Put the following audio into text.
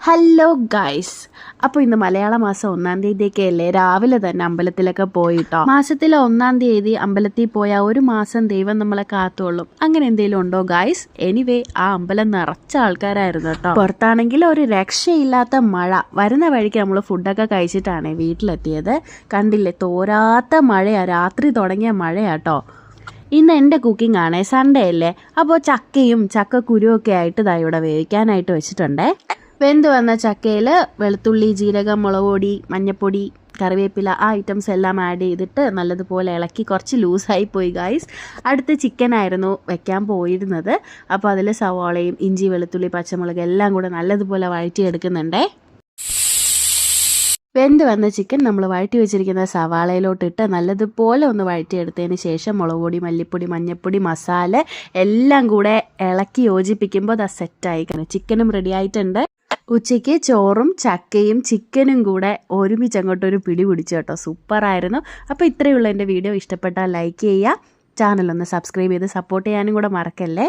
Hello guys, അപ്പോൾ ഇന്ന് മലയാള മാസം 1-ാം തീയതിയൊക്കെയല്ലേ. രാവിലെ തന്നെ അമ്പലത്തിലൊക്കെ പോയിട്ടോ. മാസത്തിലെ 1-ാം തീയതി അമ്പലത്തിൽ പോയാൽ ഒരു മാസം ദൈവം നമ്മളെ കാത്തുകൊള്ളും. അങ്ങനെ എന്തെങ്കിലും ഉണ്ടോ ഗൈസ്? എനിവേ ആ അമ്പലം നിറച്ച ആൾക്കാരായിരുന്നു കേട്ടോ. പുറത്താണെങ്കിൽ ഒരു രക്ഷയില്ലാത്ത മഴ. വരുന്ന വഴിക്ക് നമ്മൾ ഫുഡൊക്കെ കഴിച്ചിട്ടാണ് വീട്ടിലെത്തിയത്. കണ്ടില്ലേ, തോരാത്ത മഴയാ, രാത്രി തുടങ്ങിയ മഴയാട്ടോ. ഇന്ന് എൻ്റെ കുക്കിംഗ് ആണ്, സൺഡേ അല്ലേ. അപ്പോൾ ചക്കയും ചക്കക്കുരുവൊക്കെ ആയിട്ട് ദാ ഇവിടെ വേവിക്കാനായിട്ട് വെച്ചിട്ടുണ്ടേ. വെന്ത് വന്ന ചക്കയിൽ വെളുത്തുള്ളി, ജീരകം, മുളക് പൊടി, മഞ്ഞൾപ്പൊടി, കറിവേപ്പില ആ ഐറ്റംസ് എല്ലാം ആഡ് ചെയ്തിട്ട് നല്ലതുപോലെ ഇളക്കി. കുറച്ച് ലൂസായി പോയി ഗൈസ്. അടുത്ത് ചിക്കനായിരുന്നു വെക്കാൻ പോയിരുന്നത്. അപ്പോൾ അതിൽ സവാളയും ഇഞ്ചി, വെളുത്തുള്ളി, പച്ചമുളക് എല്ലാം കൂടെ നല്ലതുപോലെ വഴറ്റിയെടുക്കുന്നുണ്ടേ. വെന്ത് വന്ന ചിക്കൻ നമ്മൾ വഴറ്റി വെച്ചിരിക്കുന്ന സവാളയിലോട്ടിട്ട് നല്ലതുപോലെ ഒന്ന് വഴറ്റിയെടുത്തതിന് ശേഷം മുളക് പൊടി, മല്ലിപ്പൊടി, മഞ്ഞൾപ്പൊടി, മസാല എല്ലാം കൂടെ ഇളക്കി യോജിപ്പിക്കുമ്പോൾ അത് സെറ്റായി. ചിക്കനും റെഡി ആയിട്ടുണ്ട്. ഉച്ചയ്ക്ക് ചോറും ചക്കയും ചിക്കനും കൂടെ ഒരുമിച്ച് അങ്ങോട്ടൊരു പിടി പിടിച്ചു കേട്ടോ. സൂപ്പറായിരുന്നു. അപ്പോൾ ഇത്രയുള്ള എൻ്റെ വീഡിയോ ഇഷ്ടപ്പെട്ടാൽ ലൈക്ക് ചെയ്യുക, ചാനലൊന്ന് സബ്സ്ക്രൈബ് ചെയ്ത് സപ്പോർട്ട് ചെയ്യാനും കൂടെ മറക്കല്ലേ.